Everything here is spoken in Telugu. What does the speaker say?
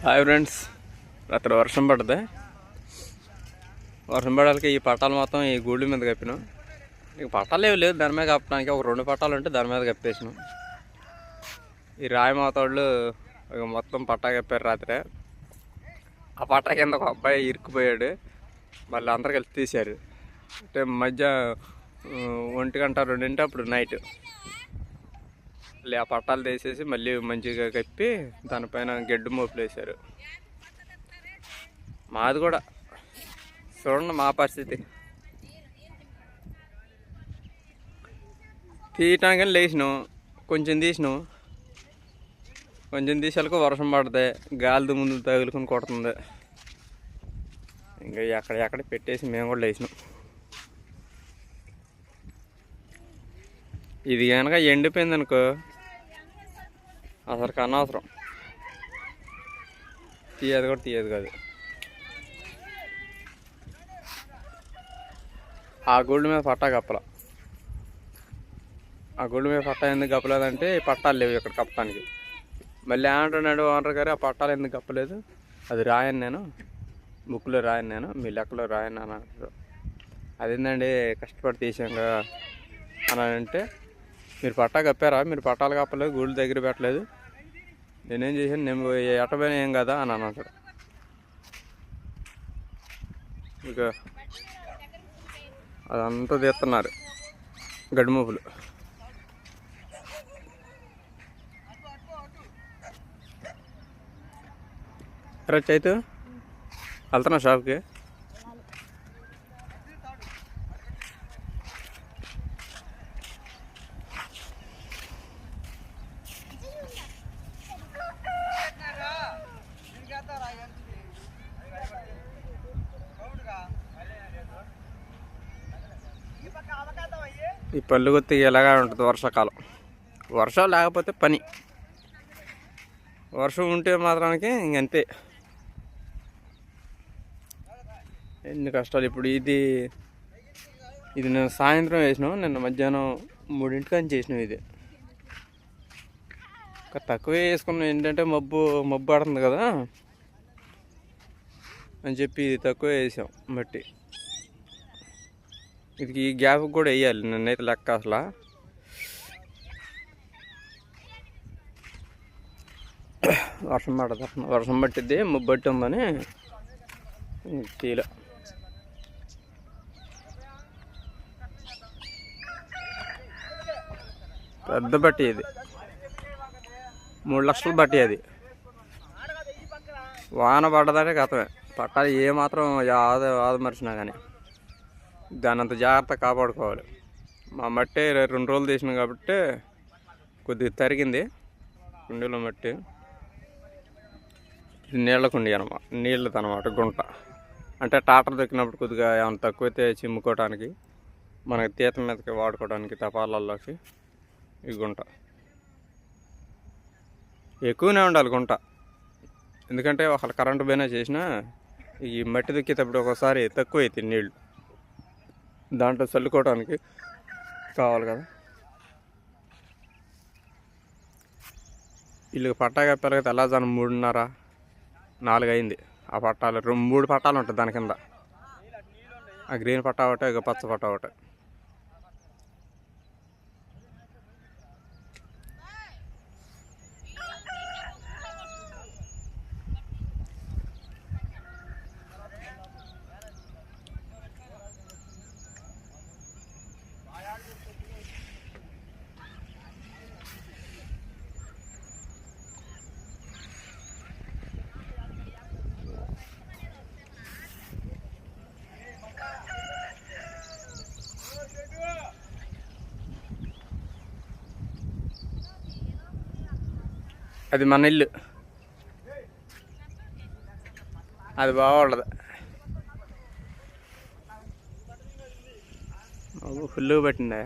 హాయ్ ఫ్రెండ్స్, రాత్రి వర్షం పడుతుంది. వర్షం పడాలకి ఈ పట్టాలు మొత్తం ఈ గూళ్ళ మీద కప్పినాం. ఇక పట్టాలు ఏవి లేదు దాని మీద కప్పడానికి. ఒక 2 పట్టాలు ఉంటే దాని మీద కప్పేసినాం. ఈ రాయి మోతాళ్ళు ఇక మొత్తం పట్టా కప్పారు రాత్రి. ఆ పట్టా కింద ఒక అబ్బాయి ఇరుక్కుపోయాడు. మళ్ళీ అందరు కలిసి తీశారు. అంటే మధ్య 1 గంట 2 అప్పుడు నైట్ మళ్ళీ ఆ పట్టాలు తీసేసి మళ్ళీ మంచిగా కప్పి దానిపైన గడ్డి మోపులు వేశారు. మాది కూడా చూడండి మా పరిస్థితి. తీయటానికి లేచినాం, కొంచెం తీసినాం. కొంచెం తీసేలకు వర్షం పడుతుంది, గాలి ముందు తగులుకొని కొడుతుంది. ఇంకా ఎక్కడ పెట్టేసి మేము కూడా లేచినాం. ఇది కనుక ఎండిపోయింది అనుకో అసలు అనవసరం, తీయదు కూడా తీయదు కాదు. ఆ గోల్డ్ మీద పట్టా కప్పల. ఆ గోల్డ్ మీద పట్టా ఎందుకు కప్పలేదంటే పట్టాలు లేవు ఇక్కడ కప్పడానికి. మళ్ళీ ఏమంటున్నాడు ఓనర్ గారు, ఆ పట్టాలు ఎందుకు కప్పలేదు, అది రాయను నేను, బుక్లో రాయను నేను, మీ లెక్కలో రాయను అని అంటారు. అదేందండి కష్టపడి తీసాంగా అని అంటే, మీరు పట్టా కప్పారా, మీరు పట్టాలు కప్పలేదు, గోల్డ్ దగ్గర పెట్టలేదు, నేనేం చేశాను, నేను ఎట్టపోయినా ఏం కదా అని అంటాడు. ఇక అదంతా తీస్తున్నారు గడిమూపులు. కరెక్ట్ అయితే వెళ్తున్నా షాప్కి. ఈ పళ్ళు గుత్తి ఎలాగా ఉంటుంది వర్షాకాలం. వర్షం లేకపోతే పని, వర్షం ఉంటే మాత్రానికి ఇంకంతే ఎన్ని కష్టాలు. ఇప్పుడు ఇది నేను సాయంత్రం వేసినాం, నిన్న మధ్యాహ్నం 3 చేసినాం. ఇది తక్కువే వేసుకున్నాం. ఏంటంటే మబ్బు పడుతుంది కదా అని చెప్పి ఇది తక్కువ వేసాం మట్టి. ఇది ఈ గ్యాప్కి కూడా వేయాలి, నన్నైతే లెక్క అసలు. వర్షం పట్టిద్ది, మబ్బు పట్టి ఉందని తీల. పెద్ద బట్టి ఇది, 3 లక్షలు బట్టి. అది వాన పడ్డదంటే గతమే పట్టాలి. ఏమాత్రం ఆదమరిచినా కానీ దాన్ని అంత జాగ్రత్త కాపాడుకోవాలి. మా మట్టి 2 రోజులు తీసినాం కాబట్టి కొద్దిగా తరిగింది కుండీలో మట్టి. ఇది నీళ్ళ కుండీ అనమాట, నీళ్ళది అనమాట గుంట. అంటే టాటర్ దొక్కినప్పుడు కొద్దిగా ఏమైనా తక్కువైతే చిమ్ముకోవడానికి, మనకి తీత మీదకి వాడుకోవడానికి తపాలల్లోకి ఈ గుంట. ఎక్కువనే ఉండాలి గుంట, ఎందుకంటే ఒకళ్ళు కరెంటు పోయినా చేసినా ఈ మట్టి దొక్కేటప్పుడు ఒకసారి తక్కువ అవుతాయి నీళ్ళు, దాంట్లో చల్లుకోవడానికి కావాలి కదా. వీళ్ళకి పట్టా కప్పారు కదా, తెల్లజాను 3:30 4 అయింది. ఆ పట్టాలు 3 పట్టాలు ఉంటాయి దాని కింద. ఆ గ్రీన్ పట్టా ఒకటే, ఇక పచ్చ పట్టా ఒకటే. అది మన ఇల్లు, అది బాగుండదు. ఫుల్గా పట్టిందా.